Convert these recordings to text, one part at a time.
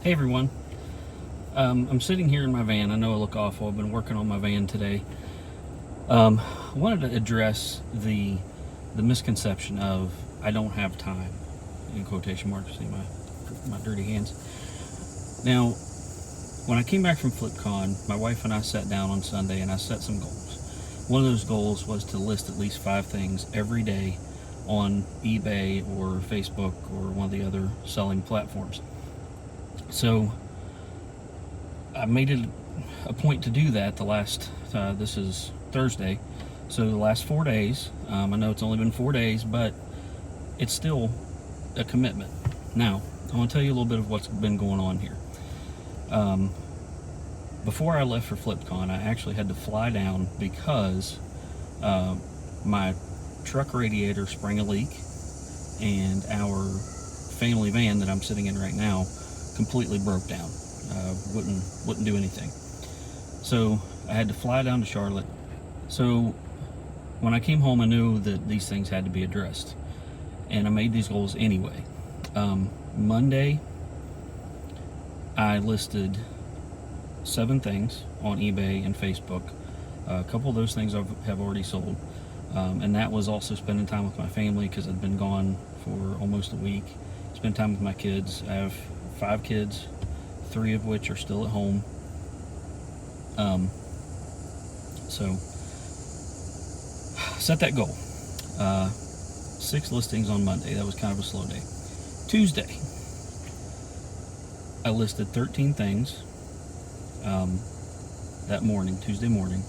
Hey everyone. I'm sitting here in my van. I know I look awful. I've been working on my van today. I wanted to address the misconception of I don't have time, in quotation marks. See my dirty hands. Now, when I came back from FlipCon, my wife and I sat down on Sunday and I set some goals. One of those goals was to list at least 5 things every day on eBay or Facebook or one of the other selling platforms. So I made it a point to do that this is Thursday, so the last 4 days. I know it's only been 4 days, but it's still a commitment. Now, I want to tell you a little bit of what's been going on here. Before I left for FlipCon, I actually had to fly down because my truck radiator sprang a leak, and our family van that I'm sitting in right now completely broke down. Wouldn't do anything. So I had to fly down to Charlotte. So when I came home, I knew that these things had to be addressed, and I made these goals anyway. Monday, I listed 7 things on eBay and Facebook. A couple of those things have already sold, and that was also spending time with my family because I'd been gone for almost a week. Spend time with my kids. I have 5 kids, 3 of which are still at home. So set that goal. 6 listings on Monday. That was kind of a slow day. Tuesday, I listed 13 things that morning, Tuesday morning,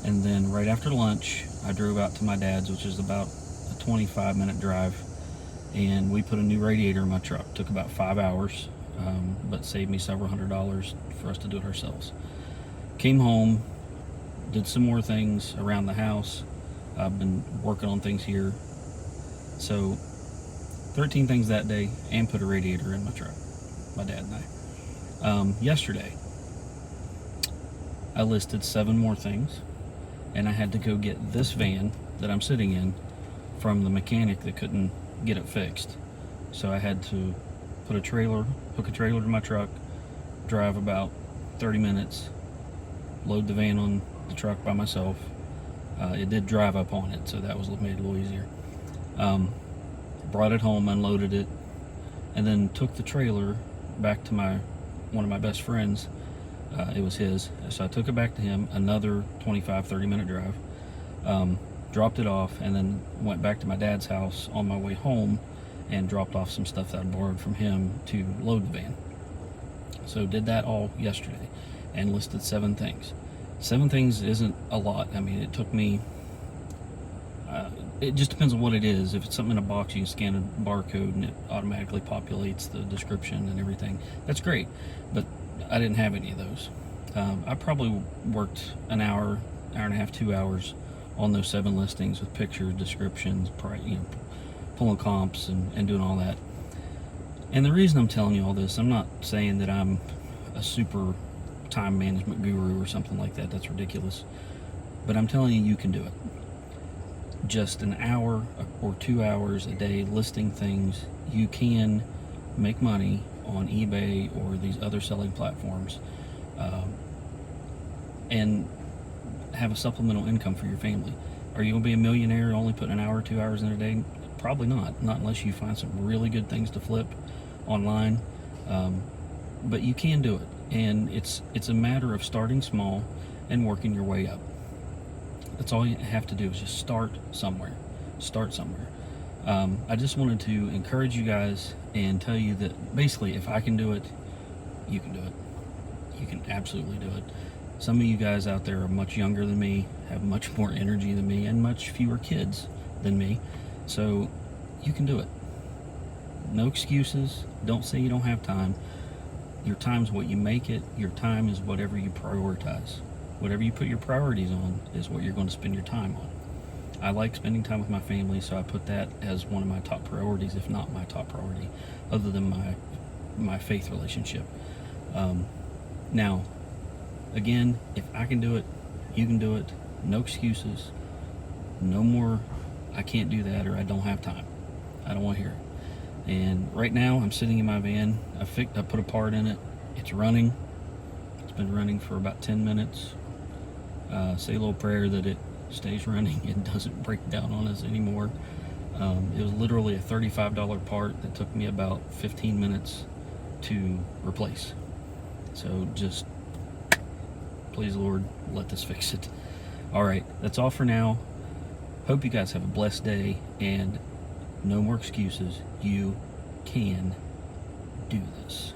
and then right after lunch, I drove out to my dad's, which is about a 25-minute drive, and we put a new radiator in my truck. Took about 5 hours. But saved me several $100s for us to do it ourselves. Came home, did some more things around the house. I've been working on things here. So 13 things that day, and put a radiator in my truck, my dad and I. Yesterday, I listed 7 more things, and I had to go get this van that I'm sitting in from the mechanic that couldn't get it fixed. So I had to hook a trailer to my truck, drive about 30 minutes, load the van on the truck by myself. It did drive up on it, so that made it a little easier. Brought it home, unloaded it, and then took the trailer back to one of my best friends. It was his, so I took it back to him, another 25-30 minute drive. Dropped it off, and then went back to my dad's house on my way home and dropped off some stuff that I borrowed from him to load the van. So did that all yesterday and listed 7 things. 7 things isn't a lot. I mean, it took me, it just depends on what it is. If it's something in a box, you can scan a barcode and it automatically populates the description and everything. That's great, but I didn't have any of those. I probably worked an hour and a half, 2 hours on those 7 listings with pictures, descriptions, pulling comps and doing all that. And the reason I'm telling you all this, I'm not saying that I'm a super time management guru or something like that. That's ridiculous. But I'm telling you, you can do it. Just an hour or 2 hours a day listing things, you can make money on eBay or these other selling platforms, and have a supplemental income for your family. Are you going to be a millionaire only putting an hour or 2 hours in a day? Probably not unless you find some really good things to flip online. But you can do it, and it's a matter of starting small and working your way up. That's all you have to do, is just start somewhere. I just wanted to encourage you guys and tell you that basically, if I can do it, you can do it. You can absolutely do it. Some of you guys out there are much younger than me, have much more energy than me, and much fewer kids than me. So you can do it. No excuses. Don't say you don't have time. Your time's what you make it. Your time is whatever you prioritize. Whatever you put your priorities on is what you're going to spend your time on. I like spending time with my family, so I put that as one of my top priorities, if not my top priority, other than my faith relationship. Now, again, if I can do it, you can do it. No excuses. No more, I can't do that, or I don't have time. I don't want to hear it. And right now, I'm sitting in my van. I put a part in it. It's running. It's been running for about 10 minutes. Say a little prayer that it stays running and doesn't break down on us anymore. It was literally a $35 part that took me about 15 minutes to replace. So just, please, Lord, let this fix it. All right, that's all for now. Hope you guys have a blessed day, and no more excuses. You can do this.